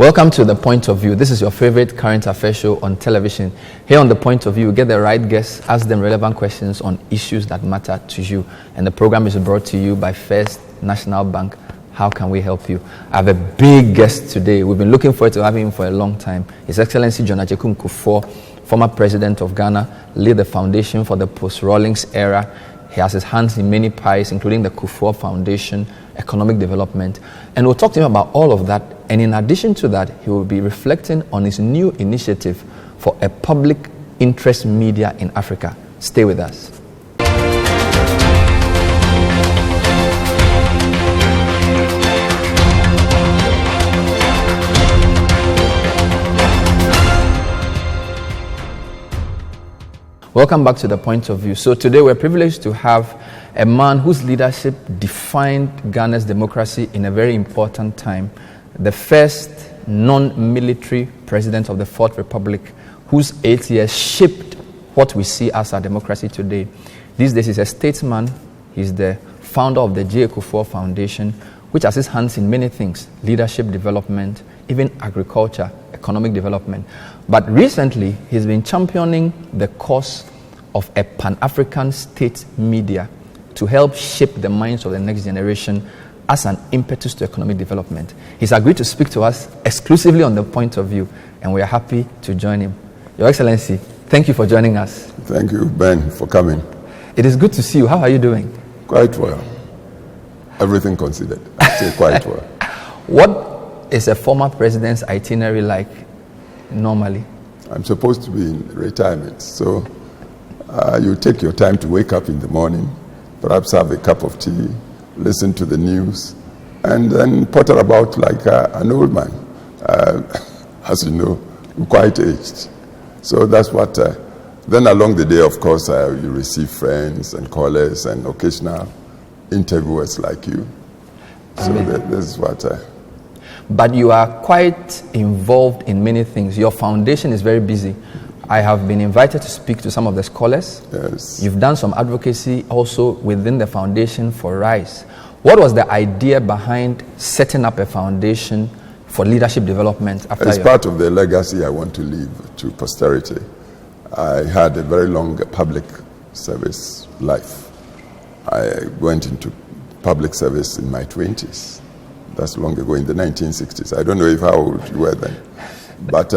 Welcome to The Point of View. This is your favorite current affairs show on television. Here on The Point of View, you get the right guests, ask them relevant questions on issues that matter to you. And the program is brought to you by First National Bank. How can we help you? I have a big guest today. We've been looking forward to having him for a long time. His Excellency John Kufuor, former president of Ghana, laid the foundation for the post-Rawlings era. He has his hands in many pies, including the Kufuor Foundation, economic development. And we'll talk to him about all of that. And in addition to that, he will be reflecting on his new initiative for a public interest media in Africa. Stay with us. Welcome back to The Point of View. So today we're privileged to have a man whose leadership defined Ghana's democracy in a very important time. The first non-military president of the Fourth Republic, whose 8 years shaped what we see as our democracy today. These days he's a statesman. He's the founder of the Kufuor Foundation, which has his hands in many things: leadership development, even agriculture, economic development. But recently, he's been championing the cause of a Pan-African state media to help shape the minds of the next generation as an impetus to economic development. He's agreed to speak to us exclusively on The Point of View, and we are happy to join him. Your Excellency, thank you for joining us. Thank you, Ben, for coming. It is good to see you. How are you doing? Quite well. Everything considered. I say quite well. What is a former president's itinerary like normally? I'm supposed to be in retirement, so you take your time to wake up in the morning, perhaps have a cup of tea, listen to the news, and then potter about like an old man. As you know, I'm quite aged. So that's what, then along the day, of course, you receive friends and callers and occasional interviewers like you. So this is what... But you are quite involved in many things. Your foundation is very busy. I have been invited to speak to some of the scholars. Yes. You've done some advocacy also within the foundation for RISE. What was the idea behind setting up a foundation for leadership development? As part of the legacy I want to leave to posterity, I had a very long public service life. I went into public service in my 20s. That's long ago, in the 1960s. I don't know how old you were then. But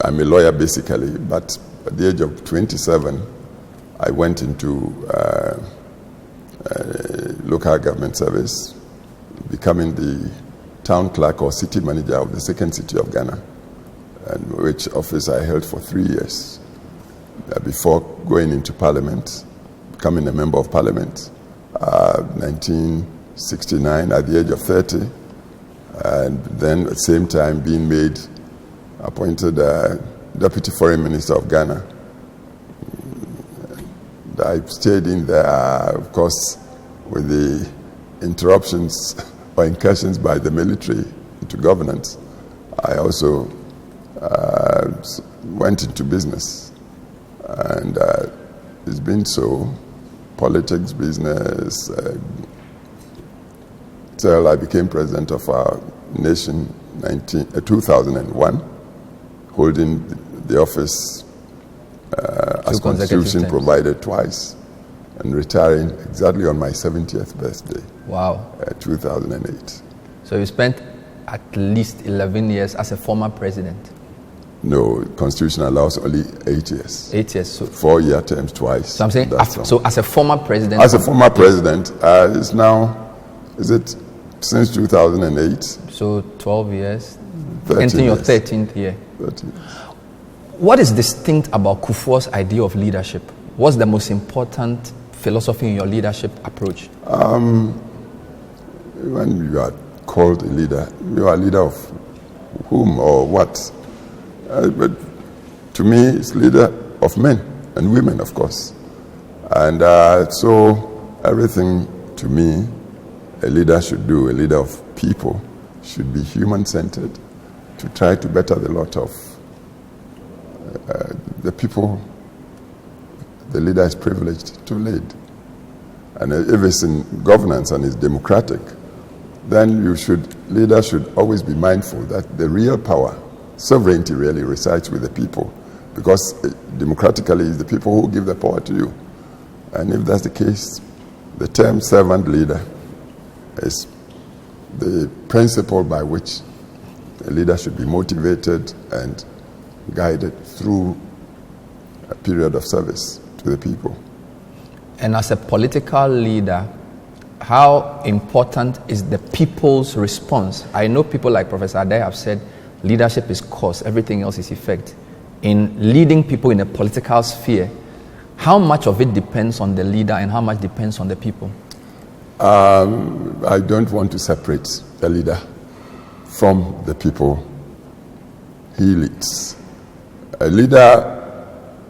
I'm a lawyer basically, but at the age of 27, I went into local government service, becoming the town clerk or city manager of the second city of Ghana, and which office I held for 3 years before going into parliament, becoming a member of parliament, 1969 at the age of 30, and then at the same time being made appointed Deputy Foreign Minister of Ghana. I stayed in there, of course, with the interruptions or incursions by the military into governance. I also went into business, and it's been so, politics, business, till I became president of our nation in 2001, holding the office as constitution provided twice, and retiring exactly on my 70th birthday. Wow. 2008. So you spent at least 11 years as a former president? No, constitution allows only 8 years. 8 years. So 4-year terms twice. So I'm saying, so as a former president? As a former president, it's now, is it since 2008? So 12 years. Entering your 13th year. 13 years. What is distinct about Kufuor's idea of leadership? What's the most important philosophy in your leadership approach? When you are called a leader, you are a leader of whom or what? But to me, it's leader of men and women, of course. And so everything to me a leader should do, a leader of people, should be human-centered, to try to better the lot of the people the leader is privileged to lead. And if it's in governance and it's democratic, then leaders should always be mindful that the real power, sovereignty really resides with the people, because democratically it's the people who give the power to you. And if that's the case, the term servant leader is the principle by which a leader should be motivated and guided through a period of service to the people. And as a political leader, how important is the people's response? I know people like Professor Adai have said leadership is cause, everything else is effect. In leading people in a political sphere, how much of it depends on the leader and how much depends on the people? I don't want to separate the leader from the people he leads. A leader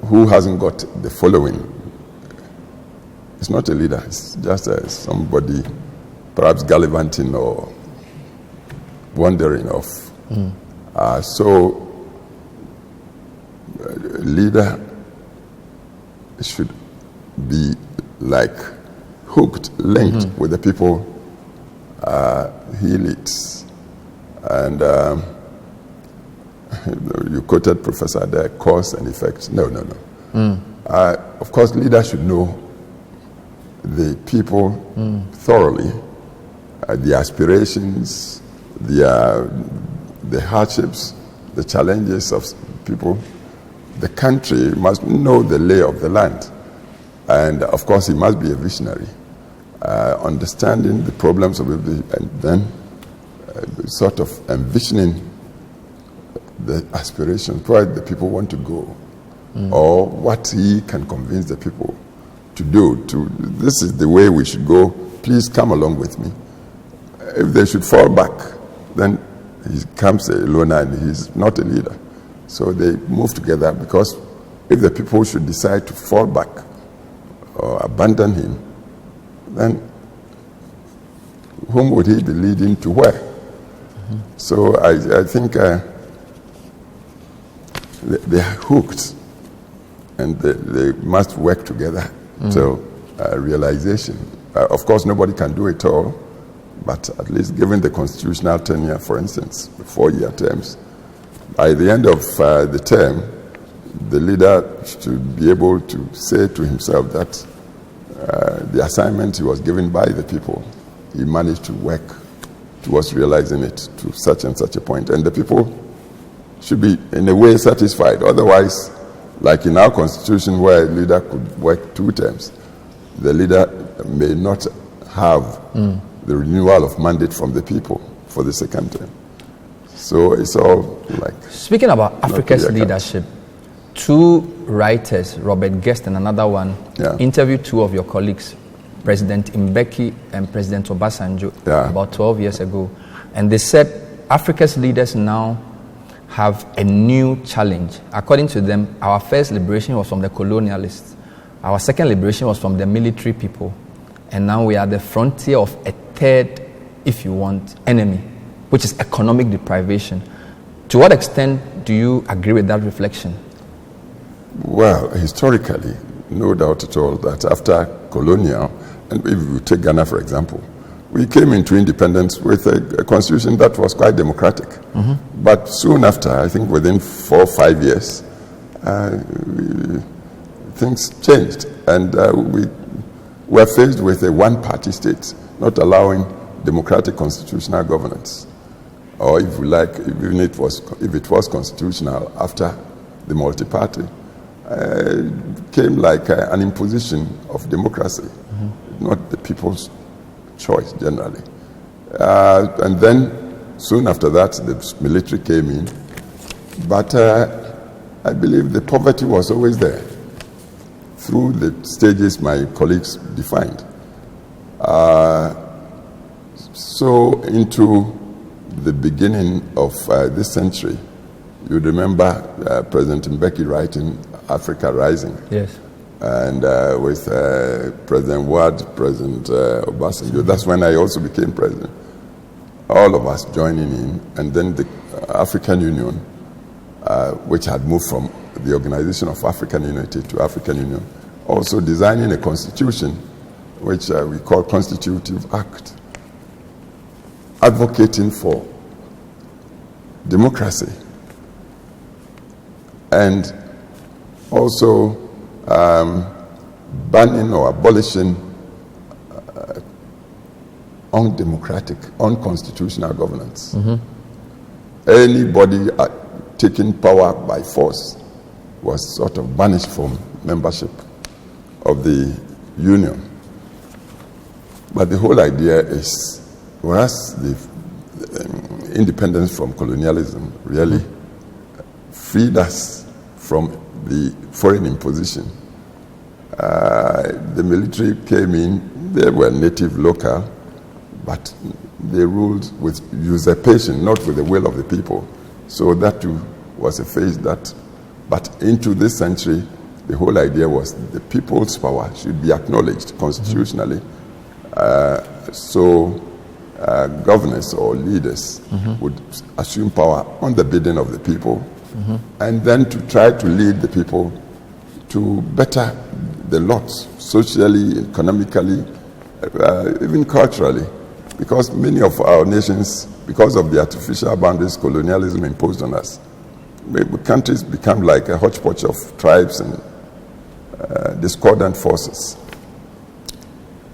who hasn't got the following is not a leader. It's just somebody perhaps gallivanting or wandering off. So a leader should be like hooked, linked with the people he leads. And you quoted Professor there, cause and effect. No. Of course, leaders should know the people thoroughly, the aspirations, the hardships, the challenges of people. The country must know the lay of the land. And of course, he must be a visionary, understanding the problems of it, and then sort of envisioning the aspirations, where the people want to go, or what he can convince the people to do. This is the way we should go. Please come along with me. If they should fall back, then he comes a loner and he's not a leader. So they move together, because if the people should decide to fall back or abandon him, then whom would he be leading to where? So I think they are hooked, and they must work together till realization. Of course, nobody can do it all, but at least given the constitutional tenure, for instance, 4-year terms, by the end of the term, the leader should be able to say to himself that the assignment he was given by the people, he managed to work towards realizing it to such and such a point. And the people should be, in a way, satisfied. Otherwise, like in our constitution, where a leader could work 2 terms, the leader may not have the renewal of mandate from the people for the second term. So it's all like... Speaking about Africa's leadership, 2 writers, Robert Guest and another one, interviewed 2 of your colleagues, President Mbeki and President Obasanjo, about 12 years ago. And they said Africa's leaders now have a new challenge. According to them, our first liberation was from the colonialists. Our second liberation was from the military people. And now we are at the frontier of a third, if you want, enemy, which is economic deprivation. To what extent do you agree with that reflection? Well, historically, no doubt at all that after colonial, and if we take Ghana for example, we came into independence with a constitution that was quite democratic. But soon after, I think within 4 or 5 years, things changed, and we were faced with a one-party state, not allowing democratic constitutional governance, or if you like, even if it was constitutional after the multi-party, came like an imposition of democracy, not the people's choice generally. And then soon after that, the military came in, but I believe the poverty was always there through the stages my colleagues defined. So into the beginning of this century, you remember President Mbeki writing Africa Rising. Yes. And with President Ward, President Obasanjo, that's when I also became president. All of us joining in, and then the African Union, which had moved from the Organization of African Unity to African Union, also designing a constitution, which we call Constitutive Act. advocating for democracy and also banning or abolishing undemocratic, unconstitutional governance. Anybody taking power by force was sort of banished from membership of the union. But the whole idea is, whereas the independence from colonialism really freed us from the foreign imposition. The military came in, they were native, local, but they ruled with usurpation, not with the will of the people. So that too was a phase that, but into this century, the whole idea was the people's power should be acknowledged constitutionally. So governors or leaders would assume power on the bidding of the people, and then to try to lead the people to better the lot, socially, economically, even culturally. Because many of our nations, because of the artificial boundaries colonialism imposed on us, countries become like a hodgepodge of tribes and discordant forces.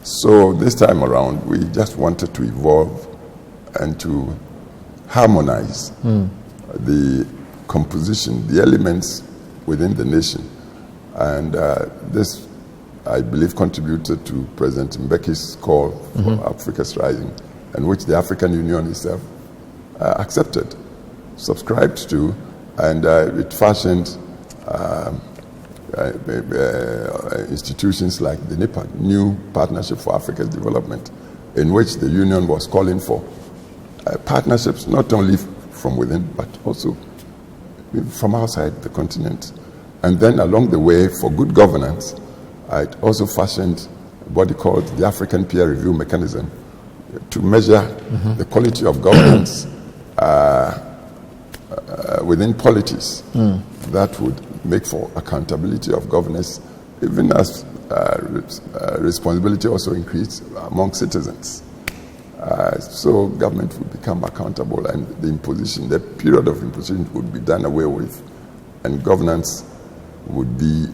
So this time around, we just wanted to evolve and to harmonize the composition, the elements within the nation. And this, I believe, contributed to President Mbeki's call for Africa's Rising, and which the African Union itself accepted, subscribed to, and it fashioned institutions like the NIPA, New Partnership for Africa's Development, in which the Union was calling for partnerships not only from within, but also from outside the continent. And then along the way, for good governance, it also fashioned what they called the African Peer Review Mechanism to measure the quality of governance within polities that would make for accountability of governance, even as responsibility also increased among citizens. So government would become accountable, and the period of imposition would be done away with, and governance would be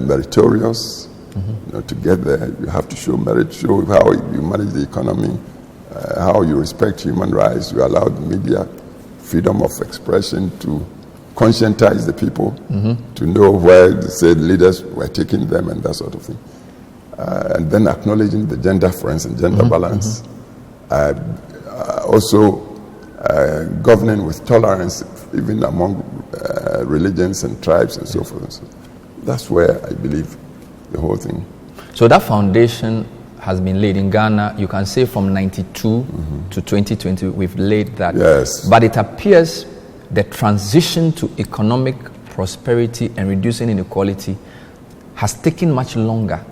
meritorious. To get there, you have to show merit, show how you manage the economy, how you respect human rights, you allow the media freedom of expression to conscientize the people, to know where the said leaders were taking them and that sort of thing. And then acknowledging the gender difference and gender balance. Also governing with tolerance, even among religions and tribes and so forth and so forth. That's where I believe the whole thing. So that foundation has been laid in Ghana. You can say from 92 to 2020, we've laid that. Yes. But it appears the transition to economic prosperity and reducing inequality has taken much longer.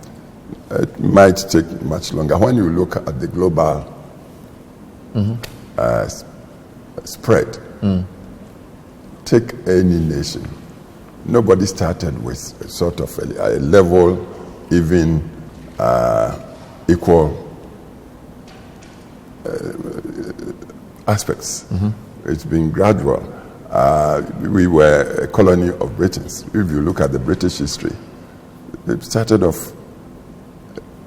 It might take much longer. When you look at the global spread, take any nation. Nobody started with sort of a level, even equal aspects. It's been gradual. We were a colony of Britons. If you look at the British history, it started off,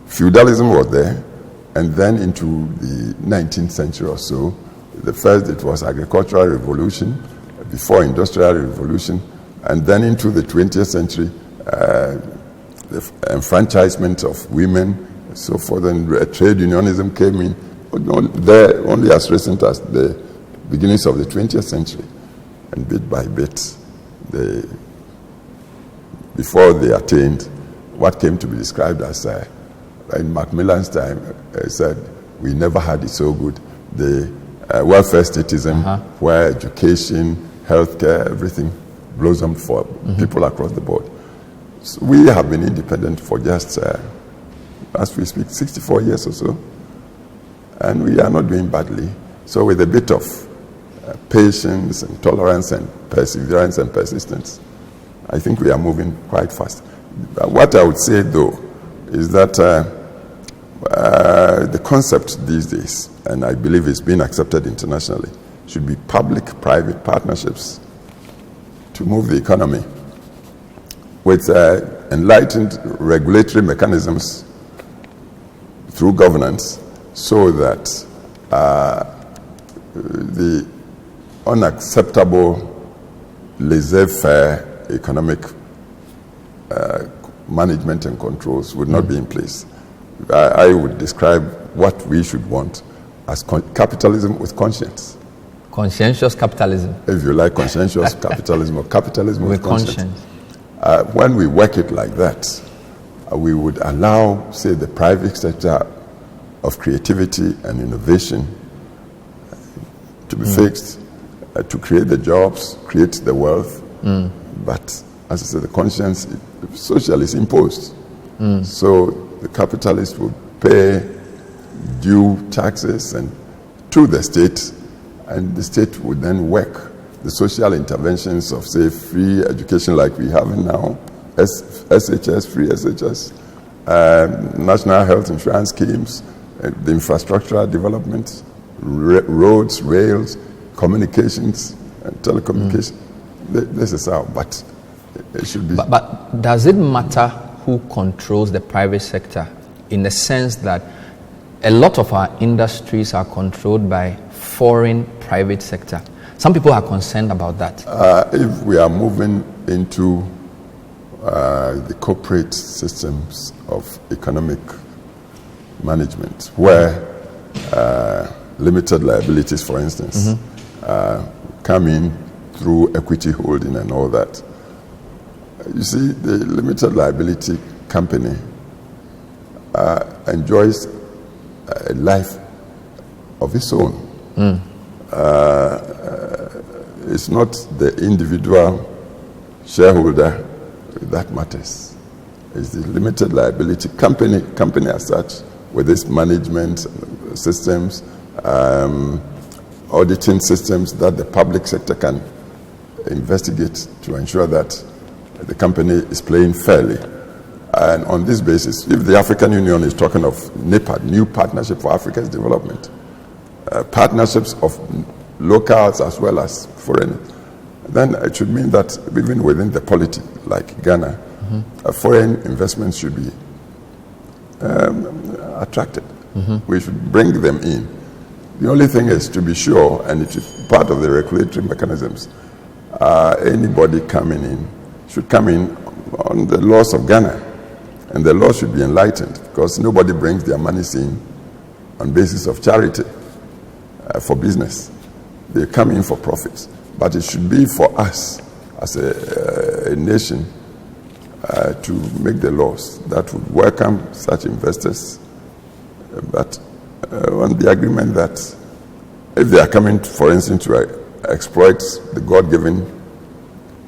feudalism was there, and then into the 19th century or so, the first it was agricultural revolution, before industrial revolution, and then into the 20th century, the enfranchisement of women, and so forth, and trade unionism came in, there only as recent as the beginnings of the 20th century. And bit by bit, before they attained what came to be described as, in Macmillan's time, said, we never had it so good. The welfare statism, where education, healthcare, everything blossomed for people across the board. So we have been independent for just, as we speak, 64 years or so. And we are not doing badly. So with a bit of patience and tolerance and perseverance and persistence, I think we are moving quite fast. What I would say, though, is that The concept these days, and I believe it's been accepted internationally, should be public-private partnerships to move the economy with enlightened regulatory mechanisms through governance, so that the unacceptable laissez-faire economic management and controls would not be in place. I would describe what we should want as capitalism with conscience. Conscientious capitalism. If you like, conscientious capitalism, or capitalism with conscience. When we work it like that, we would allow, say, the private sector of creativity and innovation to be fixed, to create the jobs, create the wealth. But as I said, the conscience, social is imposed. So the capitalist would pay due taxes and to the state, and the state would then work the social interventions of, say, free education like we have now, SHS, free SHS, national health insurance schemes, the infrastructural development, roads, rails, communications, and telecommunications. This is how, but it should be. But does it matter who controls the private sector, in the sense that a lot of our industries are controlled by foreign private sector? Some people are concerned about that. If we are moving into the corporate systems of economic management, where limited liabilities, for instance, come in through equity holding and all that, you see, the limited liability company enjoys a life of its own. It's not the individual shareholder that matters. It's the limited liability company as such, with its management systems, auditing systems that the public sector can investigate to ensure that the company is playing fairly. And on this basis, if the African Union is talking of NEPAD, New Partnership for Africa's Development, partnerships of locals as well as foreigners, then it should mean that even within the polity, like Ghana, foreign investments should be attracted. We should bring them in. The only thing is to be sure, and it is part of the regulatory mechanisms, anybody coming in should come in on the laws of Ghana. And the law should be enlightened, because nobody brings their monies in on basis of charity for business. They come in for profits. But it should be for us as a nation to make the laws that would welcome such investors, but on the agreement that if they are coming, for instance, to exploit the God-given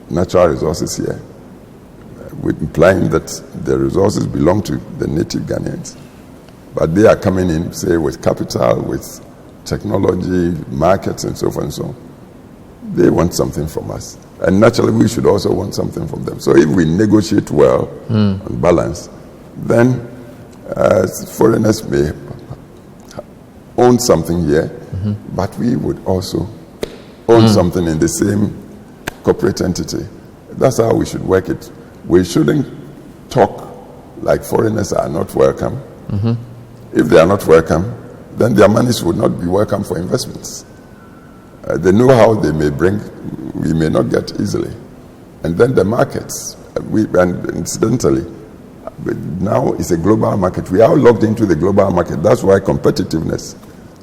natural resources here, with implying that the resources belong to the native Ghanaians, but they are coming in, say, with capital, with technology, markets, and so forth and so on. They want something from us. And naturally, we should also want something from them. So if we negotiate well and balance, then foreigners may own something here, but we would also own something in the same corporate entity. That's how we should work it. We shouldn't talk like foreigners are not welcome. If they are not welcome, then their monies would not be welcome for investments. The know-how they may bring, we may not get easily. And then the markets, and incidentally, now it's a global market. We are logged into the global market. That's why competitiveness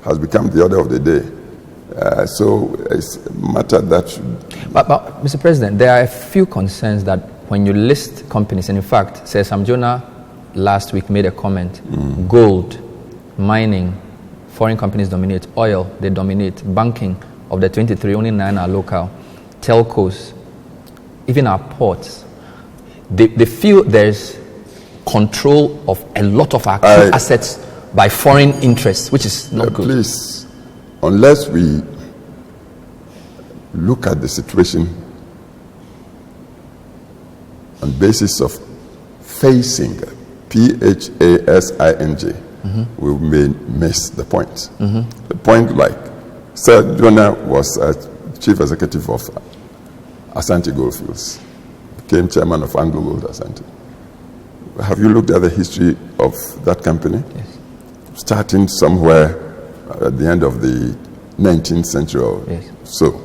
has become the order of the day. So it's a matter that should... But Mr. President, there are a few concerns that when you list companies, and in fact, Sir Sam Jonah last week made a comment, gold, mining, foreign companies dominate, oil, they dominate, banking, of the 23, only 9 are local, telcos, even our ports. They feel there's control of a lot of our key assets by foreign interests, which is not good. Please, unless we look at the situation on basis of phasing, P-H-A-S-I-N-G, we may miss the point. The point, like Sir Jonah was chief executive of Asante Goldfields, became chairman of Anglo Gold Asante. Have you looked at the history of that company? Yes. Starting somewhere at the end of the 19th century or so.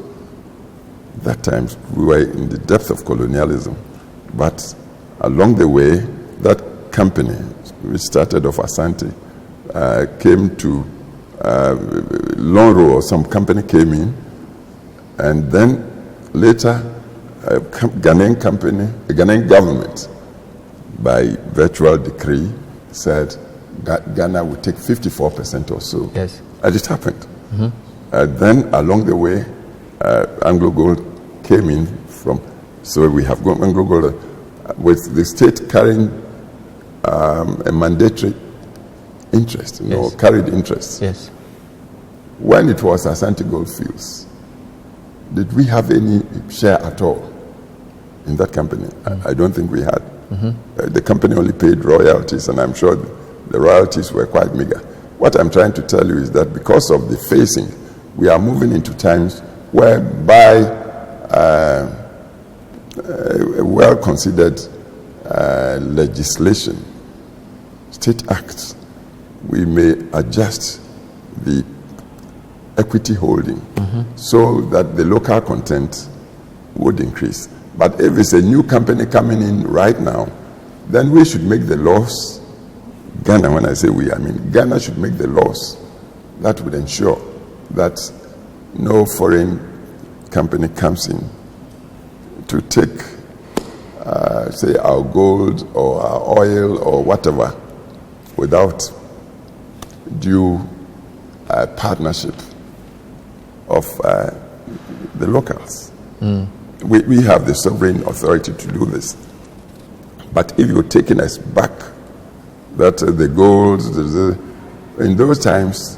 That time we were in the depth of colonialism, but along the way, that company, which started off Asante, came to Lonro, or some company came in, and then later a Ghanaian government, by virtual decree, said Ghana would take 54% or so. Yes. And it happened. Then along the way, Anglo Gold came in from, so we have Anglo Gold with the state carrying a mandatory interest, carried interest. Yes. When it was Asante Goldfields, did we have any share at all in that company? I don't think we had. The company only paid royalties, and I'm sure the royalties were quite meager. What I'm trying to tell you is that because of the phasing, we are moving into times whereby a well-considered legislation, state acts, we may adjust the equity holding so that the local content would increase. But if it's a new company coming in right now, then we should make the laws, Ghana, when I say we, I mean Ghana should make the laws that would ensure that no foreign company comes in to take, say, our gold or our oil or whatever without due partnership of the locals. We have the sovereign authority to do this. But if you're taking us back, that the gold, in those times,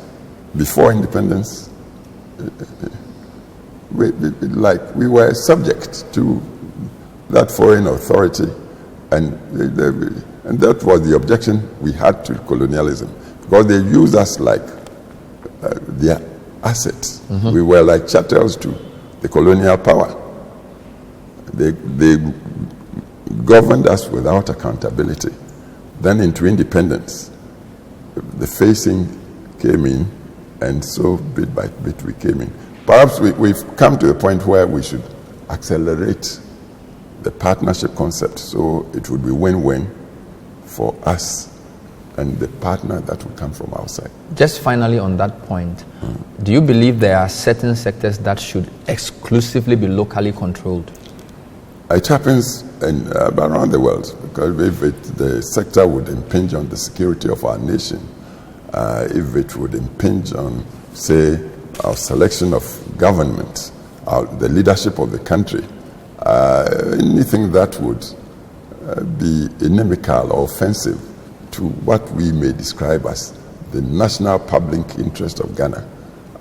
before independence, we were subject to that foreign authority, and that was the objection we had to colonialism, because they used us like their assets. We were like chattels to the colonial power. They governed us without accountability. Then into independence, the facing came in, and so bit by bit we came in. Perhaps we've come to a point where we should accelerate the partnership concept so it would be win-win for us and the partner that will come from outside. Just finally on that point, do you believe there are certain sectors that should exclusively be locally controlled? It happens around the world, because if the sector would impinge on the security of our nation, if it would impinge on, say, our selection of government, the leadership of the country, anything that would be inimical or offensive to what we may describe as the national public interest of Ghana,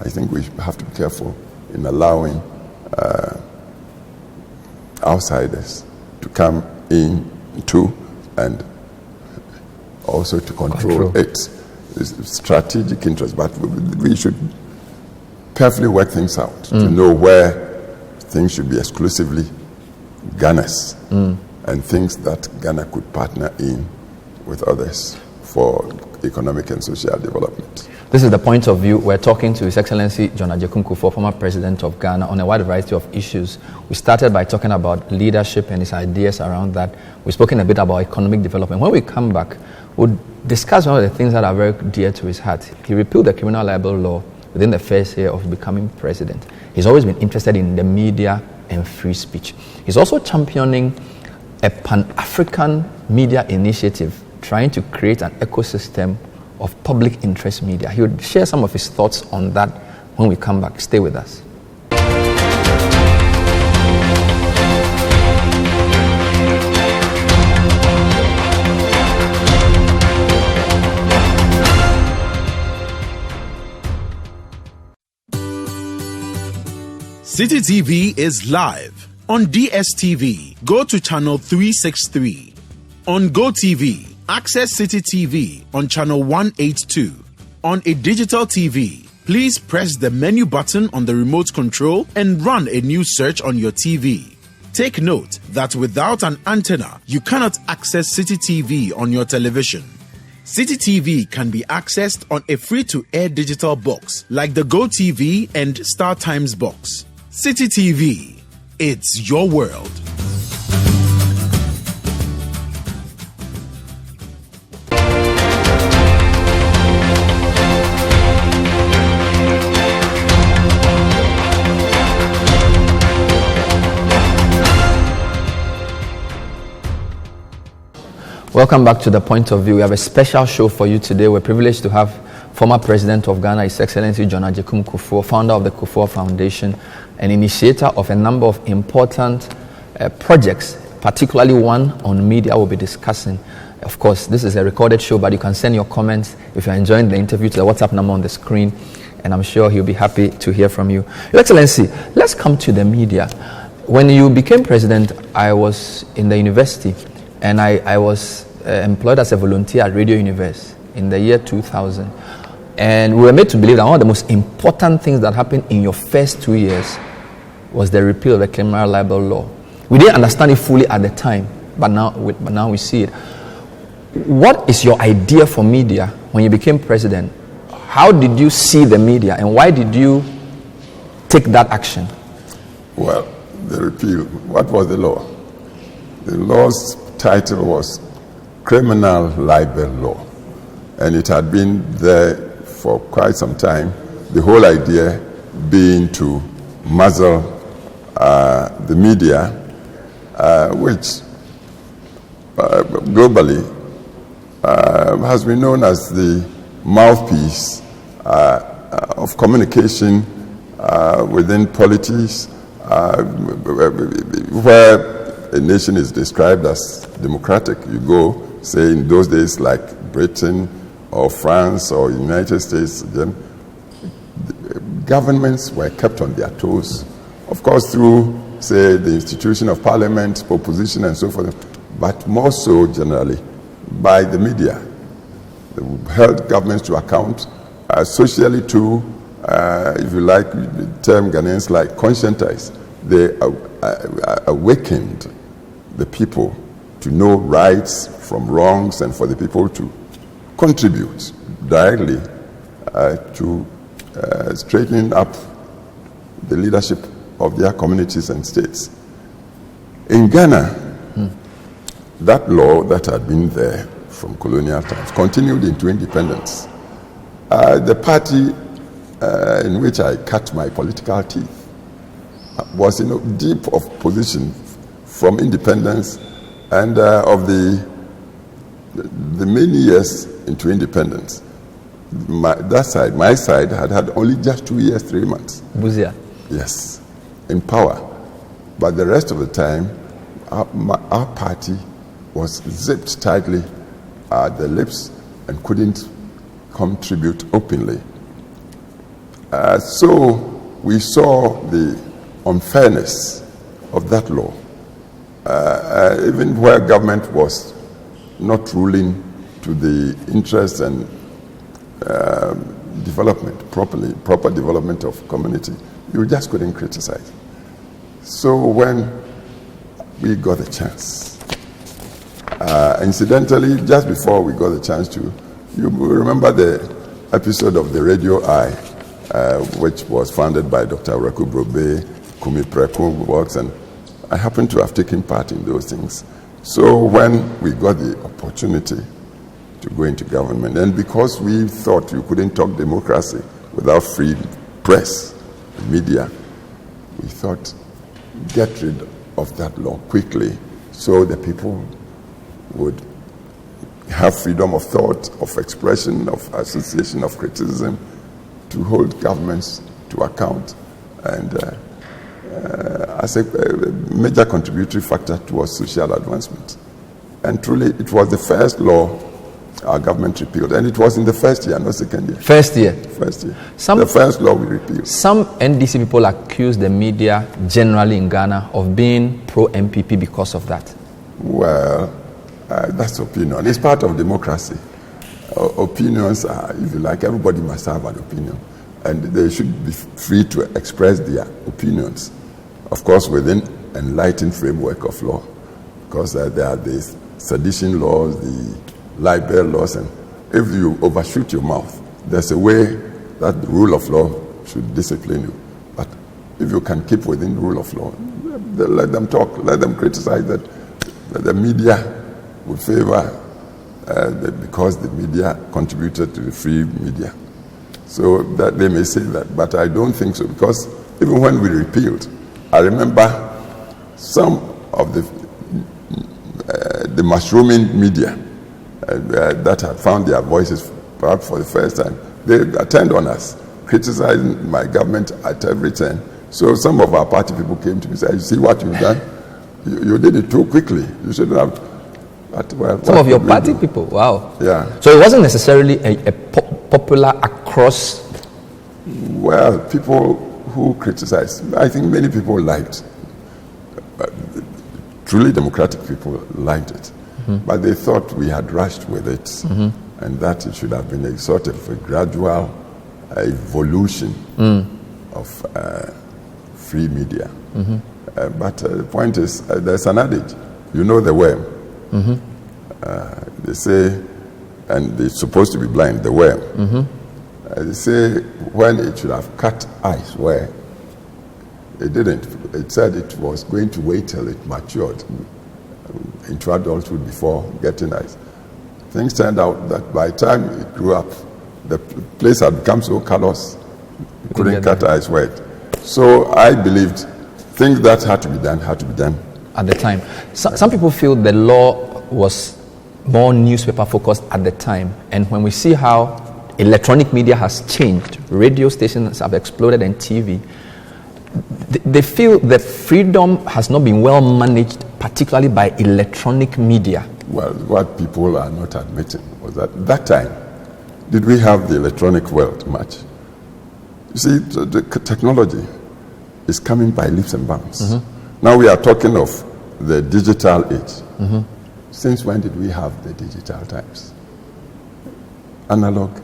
I think we have to be careful in allowing outsiders to come in too, and also to control it. It's strategic interest, but we should carefully work things out to know where things should be exclusively Ghana's and things that Ghana could partner in with others for economic and social development. This is the point of view. We're talking to His Excellency John Agyekum Kufuor, former president of Ghana, on a wide variety of issues. We started by talking about leadership and his ideas around that. We've spoken a bit about economic development. When we come back, we'll discuss one of the things that are very dear to his heart. He repealed the criminal libel law within the first year of becoming president. He's always been interested in the media and free speech. He's also championing a Pan-African media initiative, trying to create an ecosystem of public interest media. He would share some of his thoughts on that when we come back. Stay with us. City TV is live on DSTV. Go to channel 363. On GoTV, Access City TV on channel 182. On a digital TV, please press the menu button on the remote control and run a new search on your TV. Take note that without an antenna, you cannot access City TV on your television. City TV can be accessed on a free-to-air digital box like the Go TV and Star Times box. City TV, it's your world. Welcome back to The Point of View. We have a special show for you today. We're privileged to have former President of Ghana, His Excellency John Agyekum Kufuor, founder of the Kufuor Foundation, and initiator of a number of important projects, particularly one on media we'll be discussing. Of course, this is a recorded show, but you can send your comments if you're enjoying the interview to the WhatsApp number on the screen, and I'm sure he'll be happy to hear from you. Your Excellency, let's come to the media. When you became president, I was in the university, and I was employed as a volunteer at Radio Universe in the year 2000. And we were made to believe that one of the most important things that happened in your first 2 years was the repeal of the criminal libel law. We didn't understand it fully at the time, but now we see it. What is your idea for media when you became president? How did you see the media, and why did you take that action? Well, the repeal, what was the law? The law's title was Criminal Libel Law, and it had been there for quite some time, the whole idea being to muzzle the media, which globally has been known as the mouthpiece of communication within politics, where a nation is described as democratic. You go, say, in those days like Britain or France or United States, then the governments were kept on their toes, of course, through, say, the institution of parliament, opposition, and so forth, but more so generally by the media. They held governments to account, socially too, if you like, the term Ghanaians like conscientize. They awakened the people to know rights from wrongs, and for the people to contribute directly to straightening up the leadership of their communities and states. In Ghana, that law that had been there from colonial times continued into independence. The party in which I cut my political teeth was in a deep opposition from independence, and of the many years into independence. My side had only just 2 years, 3 months. Buzia. Yes, in power. But the rest of the time, our party was zipped tightly at the lips and couldn't contribute openly. So we saw the unfairness of that law. Even where government was not ruling to the interest and development, proper development of community, you just couldn't criticize. So when we got the chance, incidentally, just before we got the chance to, you remember the episode of the Radio Eye, which was founded by Dr. Raku Brobe, Kumi Preku works, and I happen to have taken part in those things. So when we got the opportunity to go into government, and because we thought you couldn't talk democracy without free press, media, we thought, get rid of that law quickly so the people would have freedom of thought, of expression, of association, of criticism, to hold governments to account, and as a major contributory factor towards social advancement. And truly, it was the first law our government repealed, and it was in the first year, not second year. First year? First year. The first law we repealed. Some NDC people accuse the media generally in Ghana of being pro-MPP because of that. Well, That's opinion. It's part of democracy. Opinions are, if you like, everybody must have an opinion. And they should be free to express their opinions. Of course, within enlightened framework of law. Because there are the sedition laws, the libel laws, and if you overshoot your mouth, there's a way that the rule of law should discipline you. But if you can keep within the rule of law, let them talk, let them criticize that the media would favor because the media contributed to the free media. So that they may say that, but I don't think so, because even when we repealed, I remember some of the mushrooming media that had found their voices perhaps for the first time. They attend on us, criticizing my government at every turn. So some of our party people came to me and said, "You see what you've done? You did it too quickly. You shouldn't have." But, well, some of your party people, wow. Yeah. So it wasn't necessarily a popular across. Well, people who criticized, I think many people liked. Truly democratic people liked it. But they thought we had rushed with it, and that it should have been a sort of a gradual evolution of free media. But the point is, there's an adage, you know the worm. They say, and it's supposed to be blind, the worm. They say when it should have cut ice, where it didn't. It said it was going to wait till it matured into adulthood before getting ice. Things turned out that by the time it grew up, the place had become so callous, it couldn't cut ice wet. So I believed things that had to be done At the time. Some people feel the law was more newspaper focused at the time. And when we see how electronic media has changed, radio stations have exploded and TV, they feel that freedom has not been well managed, particularly by electronic media. Well, what people are not admitting was that time, did we have the electronic world much? You see, the technology is coming by leaps and bounds. Now we are talking of the digital age. Since when did we have the digital times? Analog,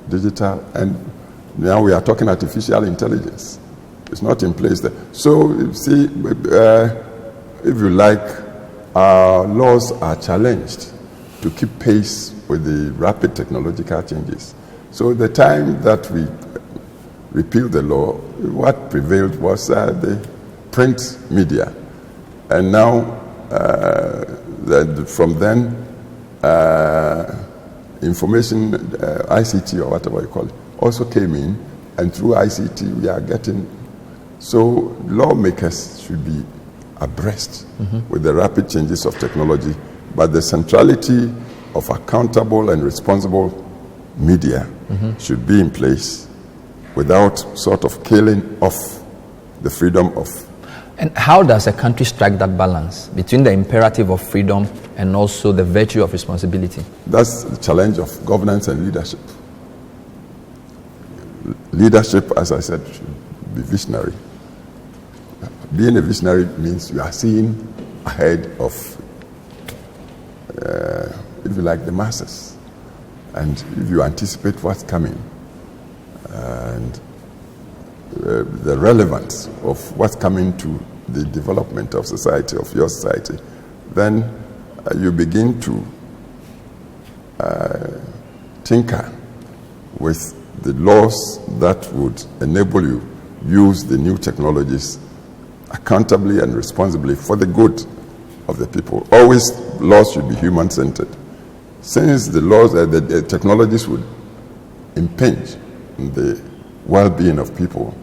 digital, and now we are talking artificial intelligence. It's not in place there. So, you see, if you like, our laws are challenged to keep pace with the rapid technological changes. So the time that we repealed the law, what prevailed was the print media. And now, from then, information, ICT or whatever you call it, also came in, and through ICT we are getting. So lawmakers should be abreast with the rapid changes of technology, but the centrality of accountable and responsible media should be in place without sort of killing off the freedom of. And how does a country strike that balance between the imperative of freedom and also the virtue of responsibility? That's the challenge of governance and leadership. Leadership, as I said, should be visionary. Being a visionary means you are seeing ahead of, if you like, the masses. And if you anticipate what's coming and the relevance of what's coming to the development of society, of your society, then you begin to tinker with the laws that would enable you use the new technologies accountably and responsibly for the good of the people. Always laws should be human-centered. Since the laws, the technologies would impinge on the well-being of people,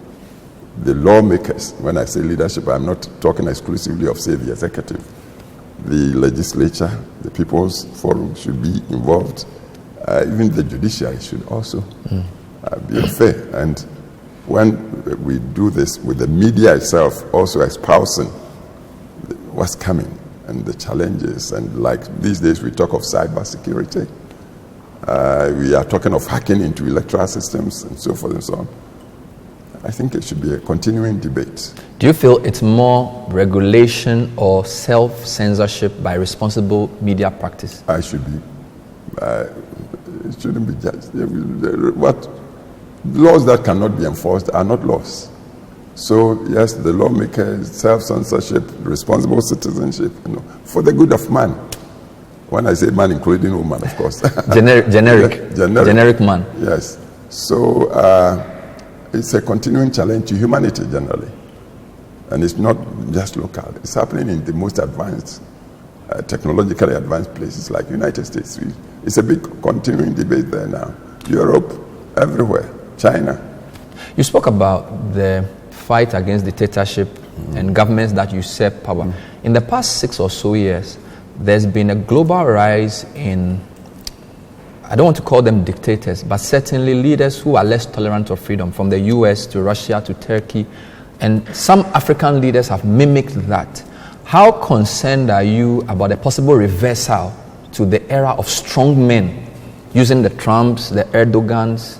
the lawmakers, when I say leadership, I'm not talking exclusively of, say, the executive. The legislature, the People's Forum should be involved. Even the judiciary should also be fair. And when we do this with the media itself also espousing what's coming and the challenges, and like these days we talk of cyber security, we are talking of hacking into electoral systems and so forth and so on. I think it should be a continuing debate. Do you feel it's more regulation or self-censorship by responsible media practice? It shouldn't be just. What laws that cannot be enforced are not laws. So yes, the lawmakers, self-censorship, responsible citizenship, for the good of man. When I say man, including woman, of course. Generic man. Yes. So it's a continuing challenge to humanity generally. And it's not just local. It's happening in the most advanced, technologically advanced places like United States. It's a big continuing debate there now. Europe, everywhere, China. You spoke about the fight against dictatorship and governments that usurp power. In the past 6 or so years, there's been a global rise in, I don't want to call them dictators, but certainly leaders who are less tolerant of freedom, from the US to Russia to Turkey. And some African leaders have mimicked that. How concerned are you about a possible reversal to the era of strong men, using the Trumps, the Erdogans,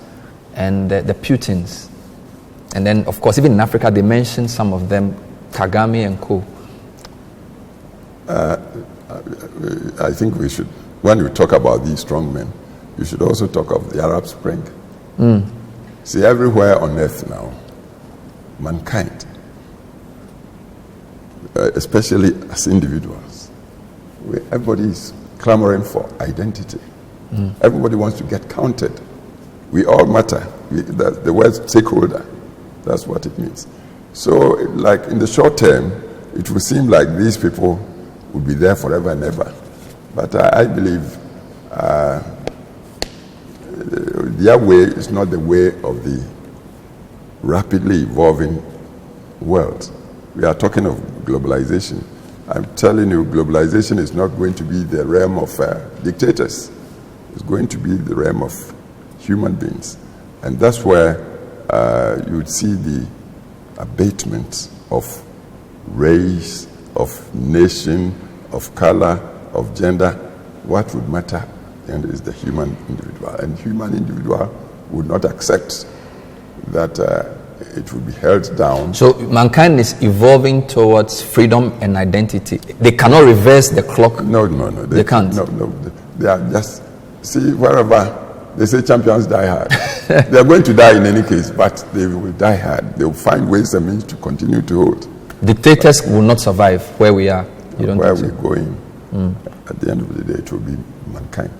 and the Putins? And then, of course, even in Africa, they mentioned some of them, Kagame and co. I think we should, when we talk about these strong men, you should also talk of the Arab Spring. See, everywhere on earth now, mankind, especially as individuals, everybody is clamoring for identity. Everybody wants to get counted. We all matter. The word stakeholder, that's what it means. So, like in the short term, it will seem like these people will be there forever and ever. But I believe their way is not the way of the rapidly evolving world. We are talking of globalization. I'm telling you, globalization is not going to be the realm of dictators. It's going to be the realm of human beings. And that's where you would see the abatement of race, of nation, of color, of gender. What would matter then is the human individual. And human individual would not accept that it will be held down. So mankind is evolving towards freedom and identity. They cannot reverse the clock. No. They can't. No. They are just, see, wherever they say champions die hard. They are going to die in any case, but they will die hard. They will find ways and means to continue to hold. Dictators will not survive where we are. You don't where think we're going, at the end of the day, it will be mankind.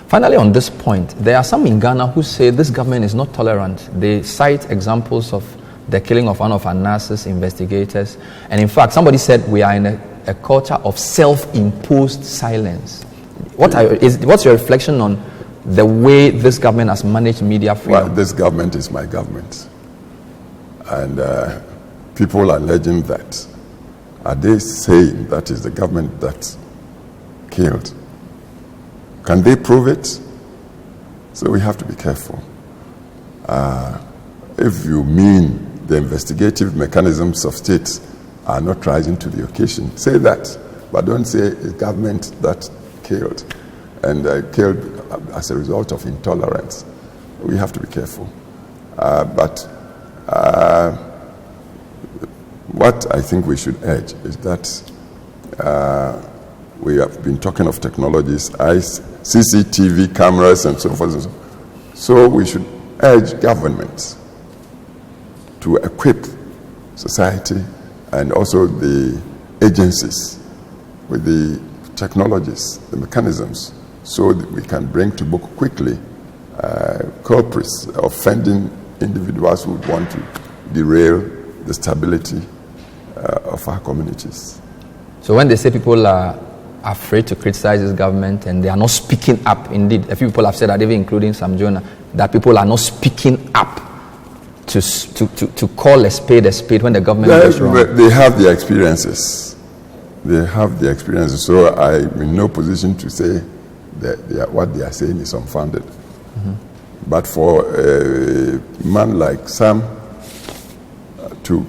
Finally, on this point, there are some in Ghana who say this government is not tolerant. They cite examples of the killing of one of our nurses, investigators. And in fact, somebody said we are in a culture of self-imposed silence. What's your reflection on the way this government has managed media freedom? Well, this government is my government. And people are alleging that. Are they saying that is the government that killed? Can they prove it? So we have to be careful. If you mean the investigative mechanisms of states are not rising to the occasion, say that, but don't say it's government that killed, and killed as a result of intolerance. We have to be careful. But what I think we should urge is that we have been talking of technologies, CCTV cameras and so forth. And so we should urge governments to equip society and also the agencies with the technologies, the mechanisms, so that we can bring to book quickly culprits, offending individuals who would want to derail the stability of our communities. So when they say people are afraid to criticize this government and they are not speaking up, indeed, a few people have said that, even including Sam Jonah, that people are not speaking up to call a spade when the government goes wrong. They have the experiences. So I'm in no position to say that what they are saying is unfounded. But for a man like Sam to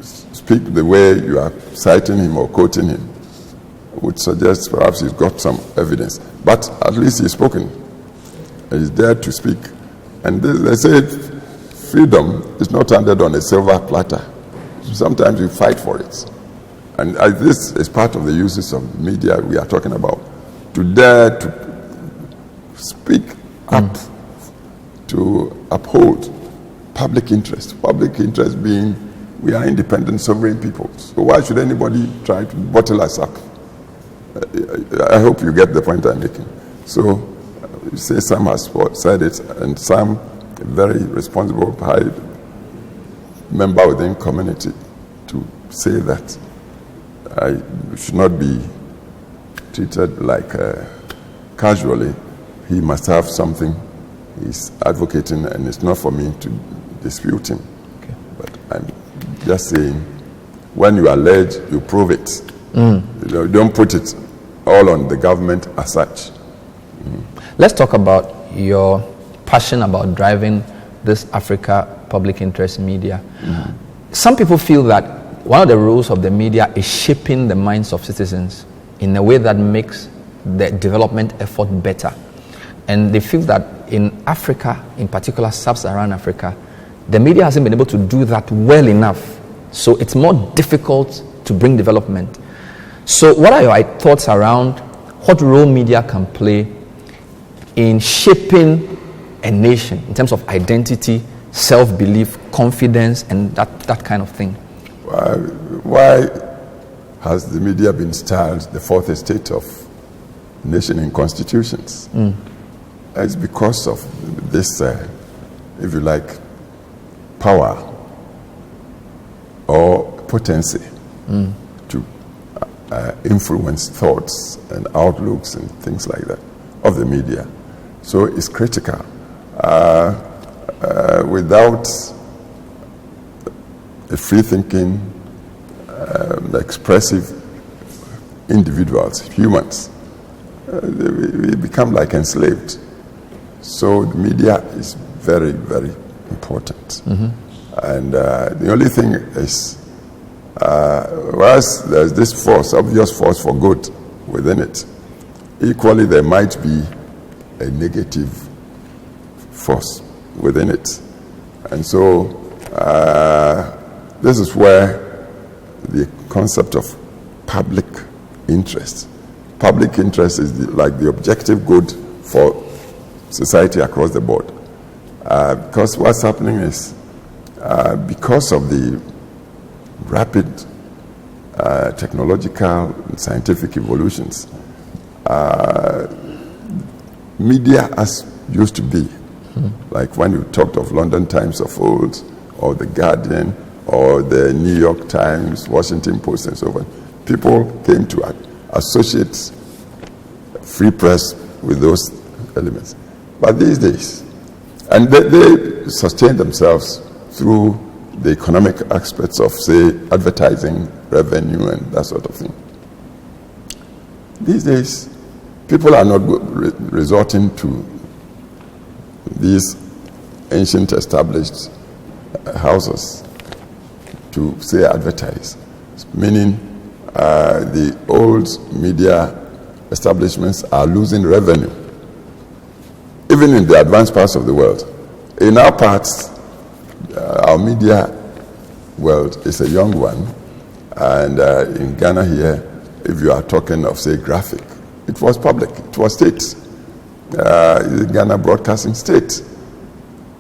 speak the way you are citing him or quoting him would suggest perhaps he's got some evidence. But at least he's spoken. He's dared to speak. And they say freedom is not handed on a silver platter. Sometimes you fight for it. And this is part of the uses of media we are talking about. To dare to speak up, to uphold public interest. Public interest being we are independent, sovereign people. So why should anybody try to bottle us up? I hope you get the point I'm making. So you say Sam has said it, and Sam, a very responsible, high member within community, to say that I should not be treated like casually. He must have something he's advocating, and it's not for me to dispute him. Okay. But I'm just saying, when you allege, you prove it. You don't put it all on the government as such. Let's talk about your passion about driving this Africa public interest media. Some people feel that one of the roles of the media is shaping the minds of citizens in a way that makes the development effort better. And they feel that in Africa, in particular sub-Saharan Africa, the media hasn't been able to do that well enough. So it's more difficult to bring development. So what are your thoughts around what role media can play in shaping a nation in terms of identity, self-belief, confidence, and that kind of thing? Why has the media been styled the fourth estate of nation in constitutions? It's because of this, if you like, power or potency to influence thoughts and outlooks and things like that of the media. So it's critical. Without a free-thinking, expressive individuals, humans, we become like enslaved. So the media is very, very important. And the only thing is, whereas there's this force, obvious force for good within it, equally there might be a negative force within it. And so this is where the concept of public interest is like the objective good for society across the board. Because what's happening is, because of the rapid technological and scientific evolutions, media as used to be, like when you talked of London Times of old, or The Guardian, or the New York Times, Washington Post, and so on, people came to associate free press with those elements. But these days, and they sustain themselves through the economic aspects of, say, advertising, revenue, and that sort of thing. These days, people are not resorting to these ancient established houses to, say, advertise, meaning the old media establishments are losing revenue, even in the advanced parts of the world. In our parts, our media world is a young one, and in Ghana here, if you are talking of, say, graphic, it was public, it was state, the Ghana Broadcasting State,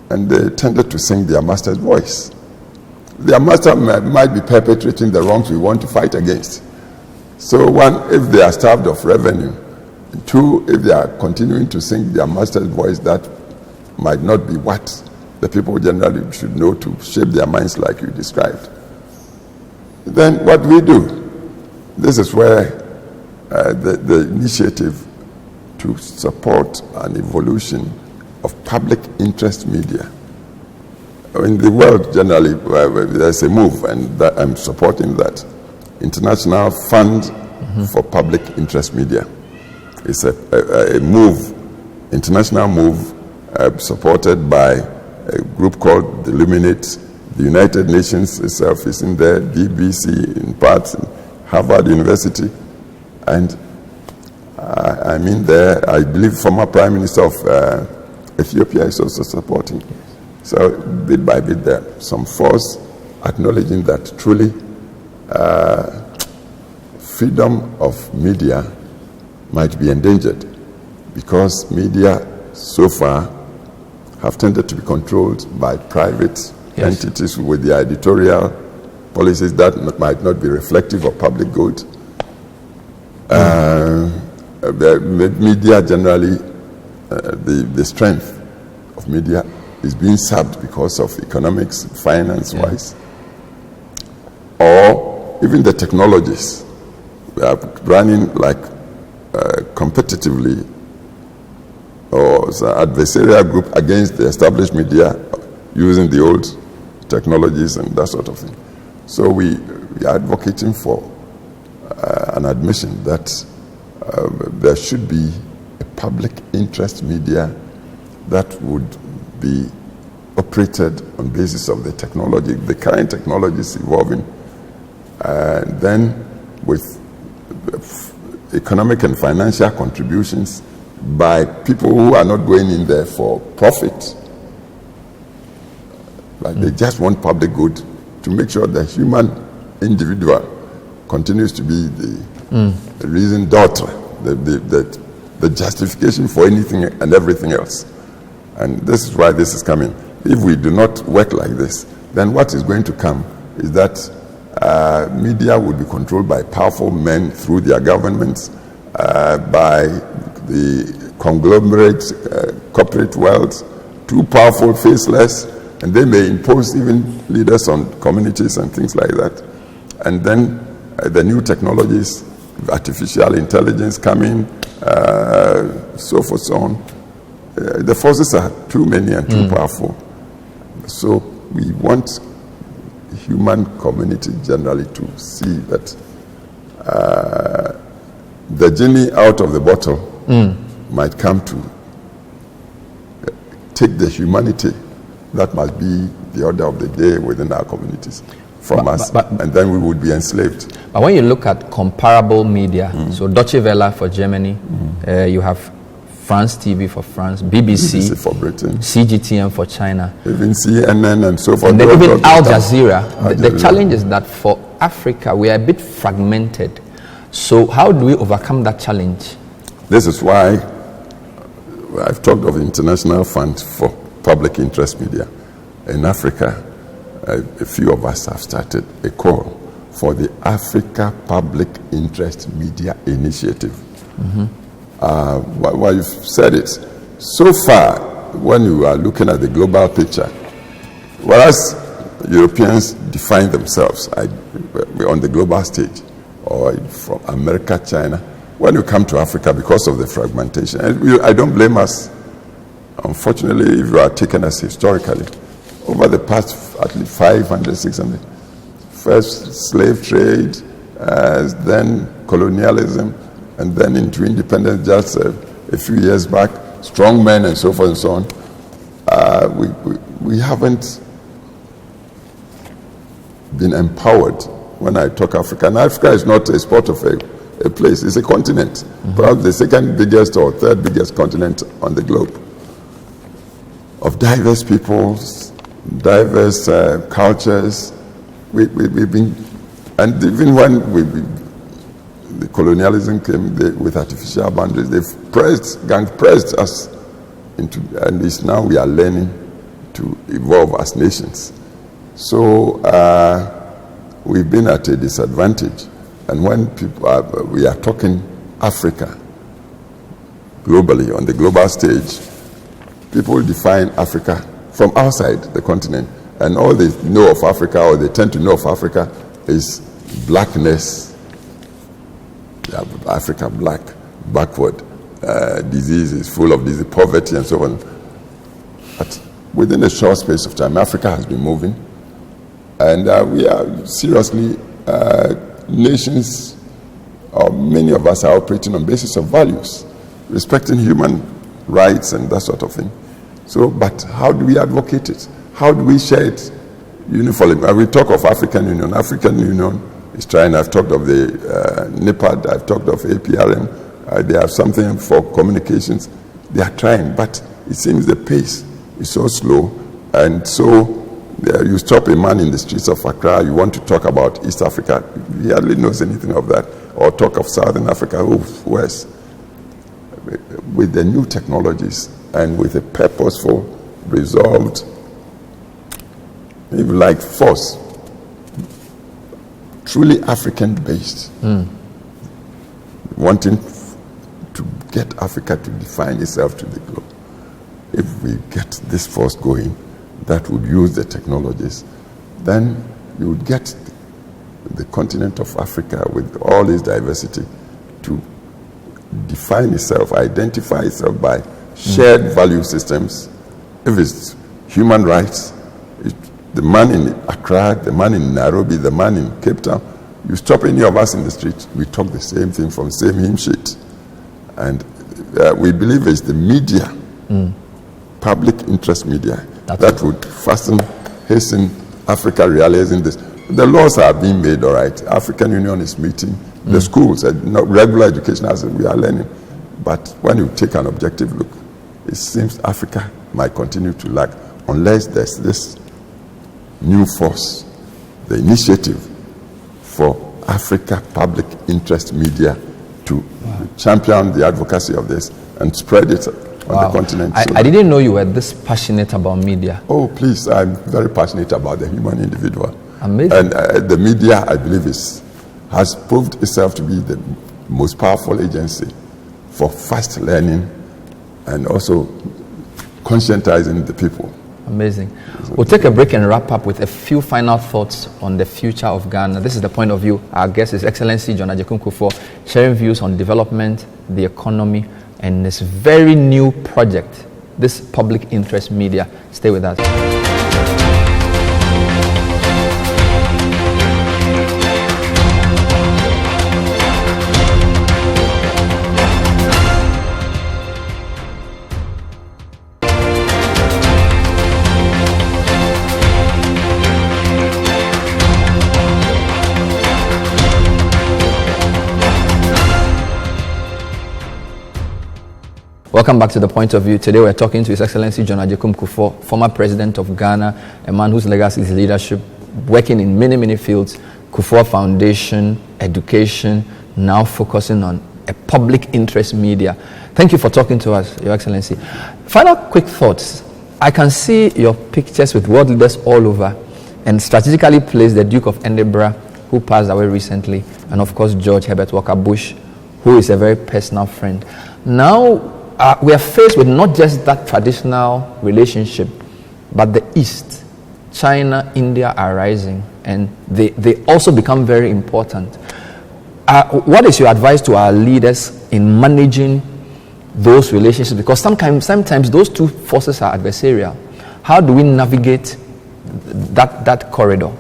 and they tended to sing their master's voice. Their master might be perpetrating the wrongs we want to fight against. So one, if they are starved of revenue; two, if they are continuing to sing their master's voice, that might not be what the people generally should know to shape their minds like you described. Then what we do, this is where the initiative to support an evolution of public interest media. In the world generally, there's a move, and that I'm supporting that. International Fund for Public Interest Media. It's a move, international move, supported by a group called the Illuminate. The United Nations itself is in there, BBC in parts, Harvard University, and I mean there, I believe former Prime Minister of Ethiopia is also supporting. So bit by bit there, some force acknowledging that truly freedom of media might be endangered because media so far have tended to be controlled by private entities with their editorial policies that might not be reflective of public good. The media generally, the strength of media is being sapped because of economics, finance-wise, or even the technologies. We are running like competitively or as an adversarial group against the established media using the old technologies and that sort of thing. So we are advocating for an admission that there should be a public interest media that would be operated on basis of the technology, the current technology is evolving, and then with economic and financial contributions by people who are not going in there for profit, but they just want public good to make sure the human individual continues to be the reason daughter, the justification for anything and everything else. And this is why this is coming. If we do not work like this, then what is going to come is that media will be controlled by powerful men through their governments, by the conglomerate corporate world, too powerful, faceless, and they may impose even leaders on communities and things like that. And then the new technologies, artificial intelligence coming, so forth, so on. The forces are too many and too powerful. So we want human community generally to see that the genie out of the bottle might come to take the humanity that must be the order of the day within our communities from us, and then we would be enslaved. But when you look at comparable media, so Deutsche Welle for Germany, you have France TV for France, BBC for Britain, CGTN for China, even CNN and so forth. And then even Al Jazeera. The challenge is that for Africa, we are a bit fragmented. So how do we overcome that challenge? This is why I've talked of the International Fund for Public Interest Media. In Africa, a few of us have started a call for the Africa Public Interest Media Initiative. Well, you've said it. So far, when you are looking at the global picture, whereas Europeans define themselves on the global stage, or from America, China, when you come to Africa, because of the fragmentation, and I don't blame us. Unfortunately, if you are taken as historically, over the past at least 500, 600, first slave trade, then colonialism, and then into independence just a few years back, strong men and so forth and so on. We haven't been empowered. When I talk Africa, and Africa is not a spot of a place, it's a continent, perhaps the second biggest or third biggest continent on the globe, of diverse peoples, diverse cultures. We've been, and even when the colonialism came with artificial boundaries, they've gang pressed us into, and it's now we are learning to evolve as nations. So we've been at a disadvantage. And when we are talking Africa globally, on the global stage, people define Africa from outside the continent. And all they know of Africa, or they tend to know of Africa, is blackness. Africa black, backward, diseases, full of disease, poverty and so on. But within a short space of time, Africa has been moving. And we are seriously, nations, or many of us are operating on basis of values, respecting human rights and that sort of thing. So, but how do we advocate it? How do we share it uniformly? We talk of African Union. African Union is trying. I've talked of the NIPAD. I've talked of APRM. They have something for communications. They are trying, but it seems the pace is so slow, And so you stop a man in the streets of Accra, you want to talk about East Africa, he hardly knows anything of that, or talk of Southern Africa, West. With the new technologies and with a purposeful, resolved, even like force, truly African-based, wanting to get Africa to define itself to the globe. If we get this force going, that would use the technologies, then you would get the continent of Africa with all its diversity to define itself, identify itself by shared value systems. If it's human rights, the man in Accra, the man in Nairobi, the man in Cape Town, you stop any of us in the street, we talk the same thing from the same hymn sheet. And we believe it's the media, public interest media, that would hasten Africa realizing this. The laws are being made, all right. African Union is meeting. The schools, regular education, as we are learning. But when you take an objective look, it seems Africa might continue to lag unless there's this new force, the initiative for Africa public interest media to champion the advocacy of this and spread it on the continent. I didn't know you were this passionate about media. Oh, please, I'm very passionate about the human individual. Amazing. And the media, I believe, has proved itself to be the most powerful agency for fast learning and also conscientizing the people. Amazing. We'll take a break and wrap up with a few final thoughts on the future of Ghana. This is the point of view. Our guest is Excellency John Agyekum Kufuor, sharing views on development, the economy, and this very new project, this public interest media. Stay with us. Welcome back to The Point of View. Today we're talking to His Excellency John Agyekum Kufuor, former President of Ghana, a man whose legacy is leadership, working in many, many fields, Kufuor Foundation, education, now focusing on a public interest media. Thank you for talking to us, Your Excellency. Final quick thoughts. I can see your pictures with world leaders all over and strategically placed the Duke of Edinburgh, who passed away recently, and of course George Herbert Walker Bush, who is a very personal friend. Now, we are faced with not just that traditional relationship, but the East. China, India are rising, and they also become very important. What is your advice to our leaders in managing those relationships? Because sometimes those two forces are adversarial. How do we navigate that corridor?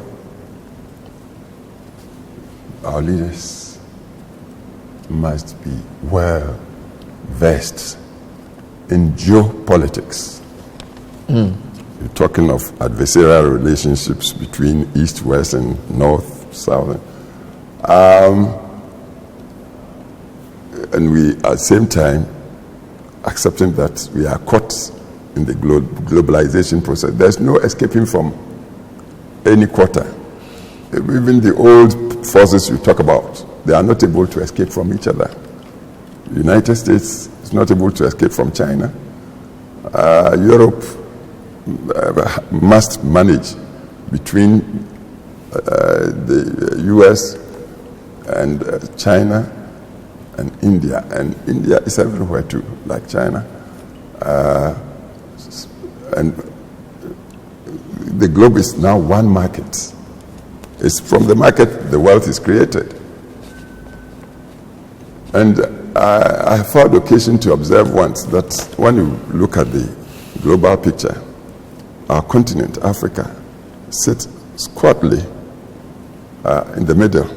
Our leaders must be well versed in geopolitics. You're talking of adversarial relationships between East, West, and North, South. And we, at the same time, accepting that we are caught in the globalization process. There's no escaping from any quarter. Even the old forces you talk about, they are not able to escape from each other. The United States is not able to escape from China. Europe must manage between the US and China and India. And India is everywhere too, like China. And the globe is now one market. It's from the market the wealth is created. And I have had occasion to observe once that when you look at the global picture, our continent, Africa, sits squarely in the middle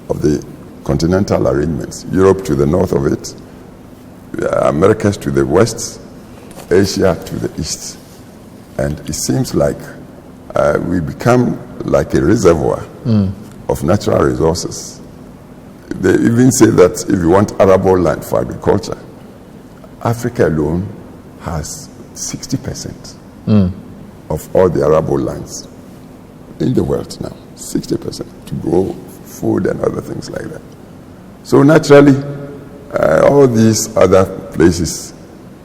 of the continental arrangements. Europe to the north of it, Americas to the west, Asia to the east. And it seems like we become like a reservoir of natural resources. They even say that if you want arable land for agriculture, Africa alone has 60% of all the arable lands in the world now, 60%, to grow food and other things like that. So naturally, all these other places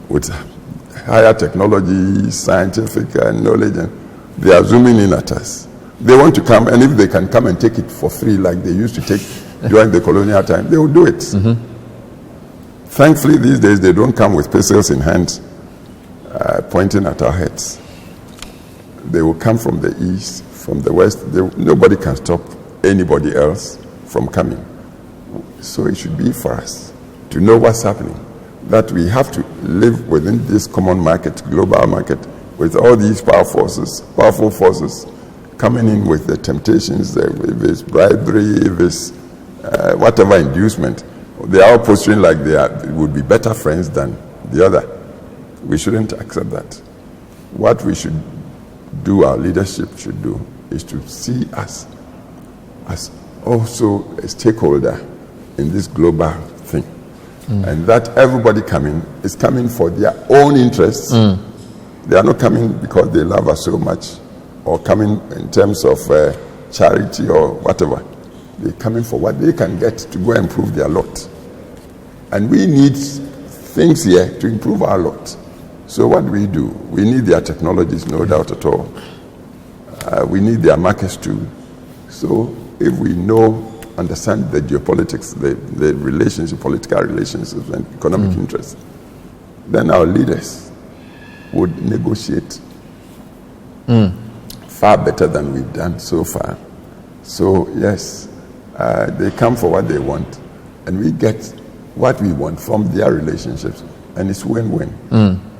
with higher technology, scientific knowledge, they are zooming in at us. They want to come, and if they can come and take it for free like they used to take during the colonial time, they will do it. Thankfully, these days, they don't come with pistols in hand, pointing at our heads. They will come from the east, from the west. Nobody can stop anybody else from coming. So it should be for us to know what's happening, that we have to live within this common market, global market, with all these powerful forces coming in with the temptations, if it's bribery, if it's whatever inducement. They are all posturing like they would be better friends than the other. We shouldn't accept that. What we should do, our leadership should do, is to see us as also a stakeholder in this global thing. And that everybody coming is coming for their own interests. They are not coming because they love us so much, or coming in terms of charity or whatever. They're coming for what they can get to go and improve their lot. And we need things here to improve our lot. So what do? We need their technologies, no doubt at all. We need their markets too. So if we understand the geopolitics, the relationship, political relationships and economic interests, then our leaders would negotiate far better than we've done so far. So yes, they come for what they want, and we get what we want from their relationships, and it's win-win.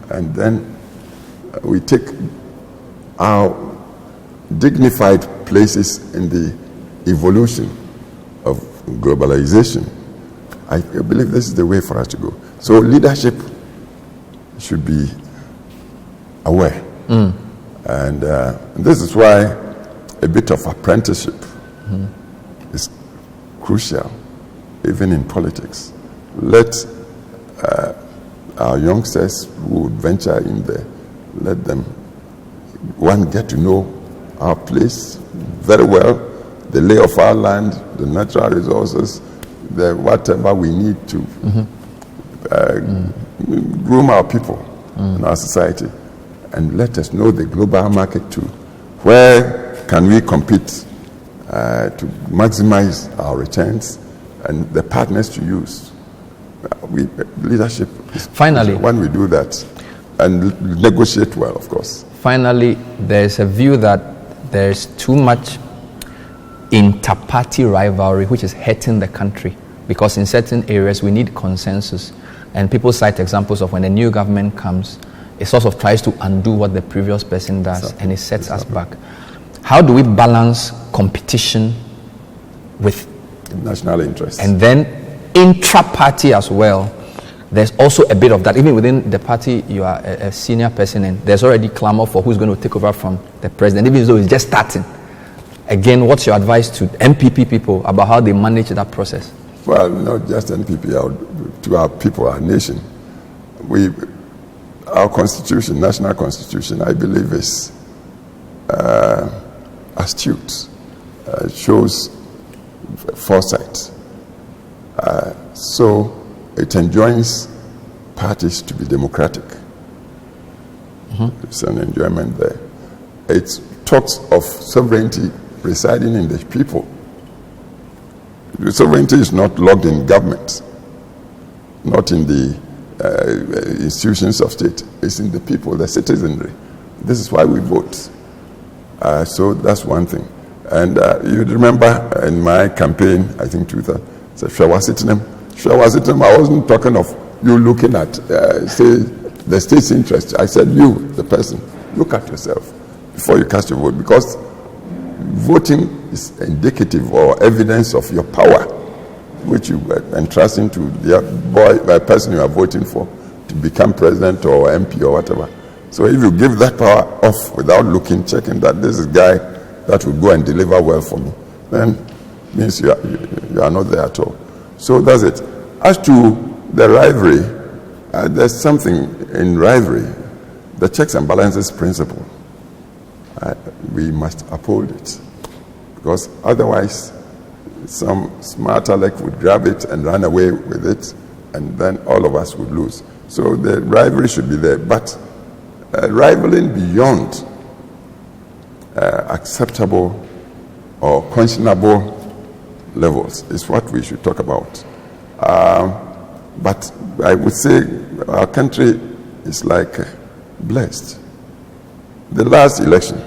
And then we take our dignified places in the evolution of globalization. I believe this is the way for us to go. So leadership should be aware. And this is why a bit of apprenticeship is crucial, even in politics. Let our youngsters who would venture in there, let them, get to know our place very well, the lay of our land, the natural resources, the whatever we need to groom our people and our society, and let us know the global market too. Where can we compete to maximize our returns, and the partners to use? Leadership is finally when we do that and negotiate well, of course. Finally, there's a view that there's too much inter-party rivalry which is hurting the country, because in certain areas we need consensus, and people cite examples of when a new government comes, it sort of tries to undo what the previous person does, exactly. And it sets us back. How do we balance competition with national interest, and then intra-party as well? There's also a bit of that. Even within the party, you are a senior person, and there's already clamor for who's going to take over from the president, even though it's just starting. Again, what's your advice to MPP people about how they manage that process? Well, not just MPP, to our people, our nation. Our constitution, national constitution, I believe is astute, shows foresight. So it enjoins parties to be democratic. It's an enjoyment there. It talks of sovereignty residing in the people. The sovereignty is not locked in government, not in the institutions of state. It's in the people, the citizenry. This is why we vote. So that's one thing. And you remember in my campaign, I think 2000, I wasn't talking of you looking at, say, the state's interest. I said, you, the person, look at yourself before you cast your vote, because voting is indicative or evidence of your power, which you are entrusting to the person you are voting for to become president or MP or whatever. So if you give that power off without looking, checking that this is a guy that will go and deliver well for me, then means you are not there at all. So that's it. As to the rivalry, there's something in rivalry, the checks and balances principle. we must uphold it. Because otherwise, some smart aleck would grab it and run away with it, and then all of us would lose. So the rivalry should be there, but rivaling beyond acceptable or conscionable levels is what we should talk about. But I would say our country is like blessed. The last election,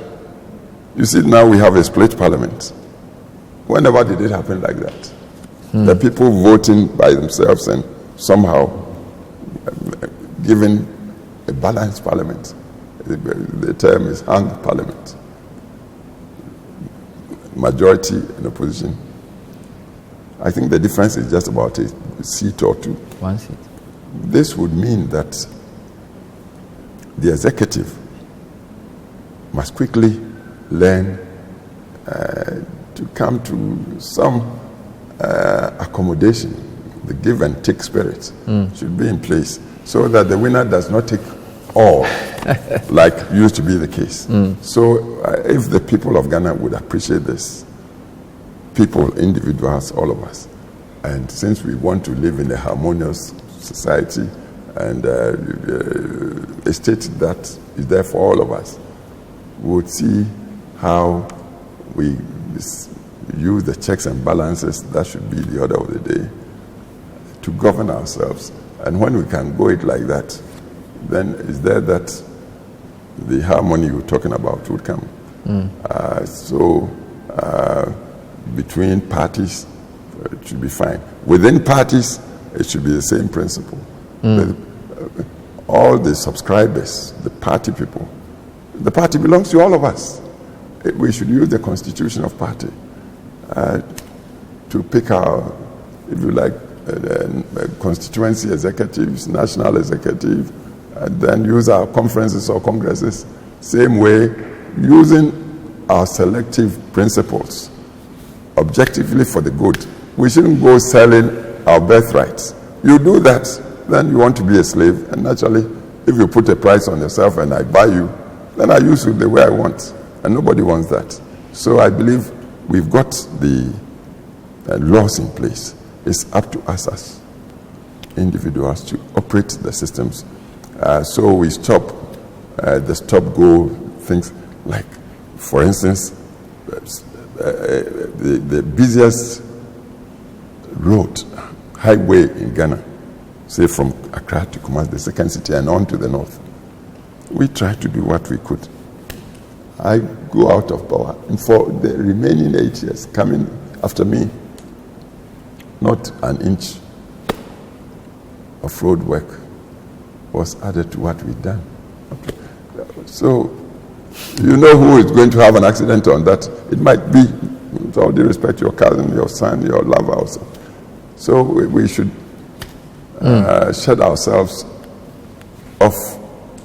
you see now we have a split parliament. Whenever did it happen like that? The people voting by themselves and somehow giving a balanced parliament. The term is hung parliament. Majority and opposition. I think the difference is just about a seat or two. One seat. This would mean that the executive must quickly learn to come to some accommodation. The give and take spirit should be in place so that the winner does not take all like used to be the case. So if the people of Ghana would appreciate this, people, individuals, all of us, and since we want to live in a harmonious society and a state that is there for all of us, we would see how we use the checks and balances. That should be the order of the day to govern ourselves. And when we can go it like that, then is there that the harmony you're talking about would come. Between parties, it should be fine. Within parties, it should be the same principle. All the subscribers, the party people, the party belongs to all of us. We should use the constitution of party to pick our, if you like, constituency executives, national executive, and then use our conferences or congresses, same way, using our selective principles objectively for the good. We shouldn't go selling our birthrights. You do that, then you want to be a slave, and naturally, if you put a price on yourself and I buy you, then I use you the way I want, and nobody wants that. So I believe we've got the laws in place. It's up to us as individuals to operate the systems. So we stop the stop-go things like, for instance, the busiest road, highway in Ghana, say from Accra to Kumasi, the second city, and on to the north. We tried to do what we could. I go out of power, and for the remaining 8 years coming after me, not an inch of road work was added to what we've done. Okay. So, you know who is going to have an accident on that? It might be, with all due respect, your cousin, your son, your lover also. So we should shed ourselves off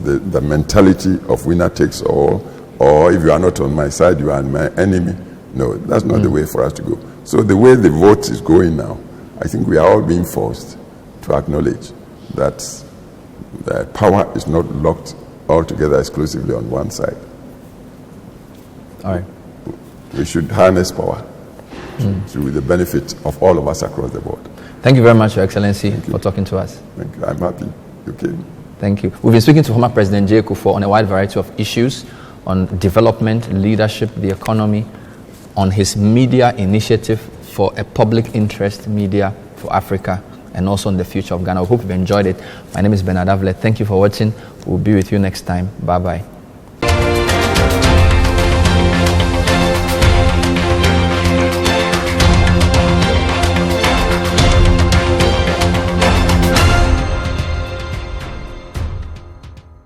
the mentality of winner takes all, or if you are not on my side, you are my enemy. No, that's not the way for us to go. So the way the vote is going now, I think we are all being forced to acknowledge that the power is not locked altogether exclusively on one side. All right. We should harness power to the benefit of all of us across the board. Thank you very much, Your Excellency, for talking to us. Thank you. I'm happy you came. Thank you. We've been speaking to former President J. Kufuor on a wide variety of issues on development, leadership, the economy, on his media initiative for a public interest media for Africa, and also on the future of Ghana. I hope you've enjoyed it. My name is Bernard Avle. Thank you for watching. We'll be with you next time. Bye-bye.